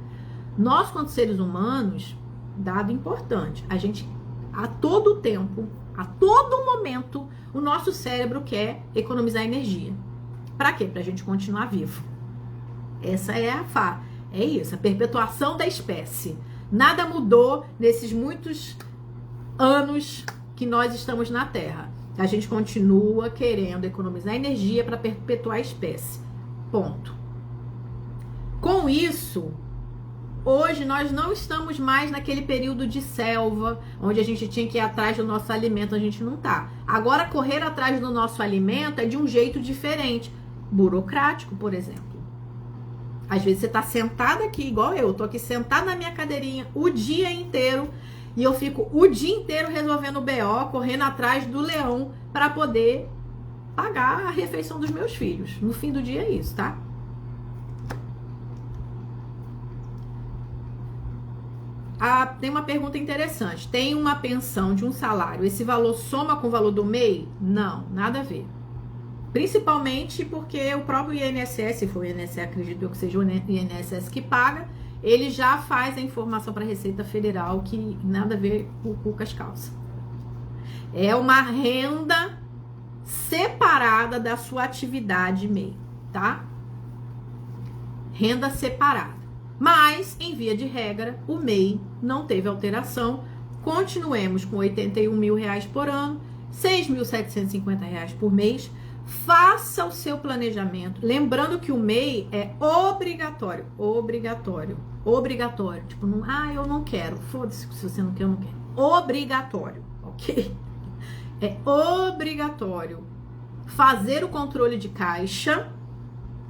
Nós, quanto seres humanos, dado importante, a gente, a todo tempo, a todo momento, o nosso cérebro quer economizar energia. Pra quê? Pra gente continuar vivo. Essa é é isso, a perpetuação da espécie. Nada mudou nesses muitos anos que nós estamos na Terra. A gente continua querendo economizar energia para perpetuar a espécie. Ponto. Com isso, hoje nós não estamos mais naquele período de selva, onde a gente tinha que ir atrás do nosso alimento, a gente não tá. Agora, correr atrás do nosso alimento é de um jeito diferente. Burocrático, por exemplo. Às vezes você tá sentada aqui, igual eu tô aqui sentada na minha cadeirinha o dia inteiro, e eu fico o dia inteiro resolvendo o BO, correndo atrás do leão para poder pagar a refeição dos meus filhos. No fim do dia é isso, tá? Tem uma pergunta interessante. Tem uma pensão de um salário, esse valor soma com o valor do MEI? Não, nada a ver. Principalmente porque o próprio INSS, se for o INSS, acredito eu que seja o INSS que paga, ele já faz a informação para a Receita Federal, que nada a ver com as calças. É uma renda separada da sua atividade MEI, tá? Renda separada. Mas, em via de regra, o MEI não teve alteração. Continuemos com R$81 mil por ano, R$6.750 por mês. Faça o seu planejamento. Lembrando que o MEI é obrigatório. Obrigatório. Tipo, não, eu não quero. Foda-se, se você não quer, eu não quero. Obrigatório, ok? É obrigatório fazer o controle de caixa.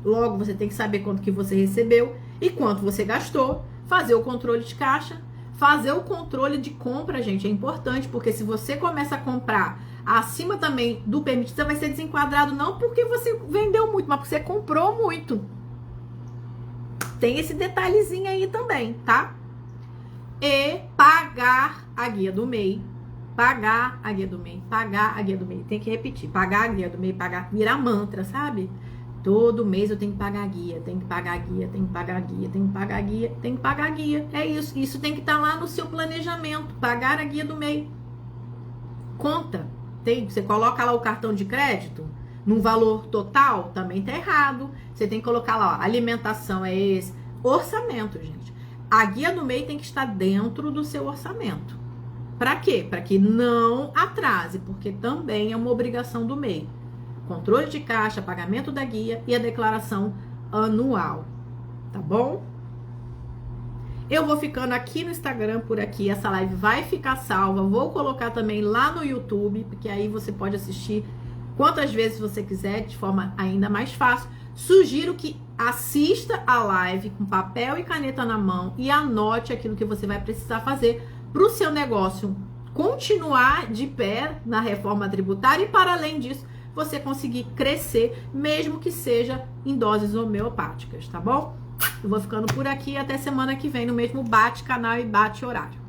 Logo, você tem que saber quanto que você recebeu e quanto você gastou. Fazer o controle de caixa. Fazer o controle de compra, gente, é importante, porque se você começa a comprar acima também do permitido, você vai ser desenquadrado não porque você vendeu muito, mas porque você comprou muito. Tem esse detalhezinho aí também, tá? E pagar a guia do MEI. Pagar a guia do MEI. Pagar a guia do MEI. Tem que repetir. Pagar a guia do MEI. Pagar. Virar mantra, sabe? Todo mês eu tenho que pagar a guia. Tem que pagar a guia. Tem que pagar a guia. Tem que pagar a guia. Tem que pagar a guia. É isso. Isso tem que estar lá no seu planejamento. Pagar a guia do MEI. Conta. Você coloca lá o cartão de crédito num valor total, também tá errado. Você tem que colocar lá, ó, alimentação é esse. Orçamento, gente. A guia do MEI tem que estar dentro do seu orçamento. Para quê? Para que não atrase, porque também é uma obrigação do MEI. Controle de caixa, pagamento da guia e a declaração anual. Tá bom? Eu vou ficando aqui no Instagram por aqui, essa live vai ficar salva, vou colocar também lá no YouTube, porque aí você pode assistir quantas vezes você quiser, de forma ainda mais fácil. Sugiro que assista a live com papel e caneta na mão e anote aquilo que você vai precisar fazer para o seu negócio continuar de pé na reforma tributária e, para além disso, você conseguir crescer, mesmo que seja em doses homeopáticas, tá bom? Eu vou ficando por aqui até semana que vem no mesmo bate canal e bate horário.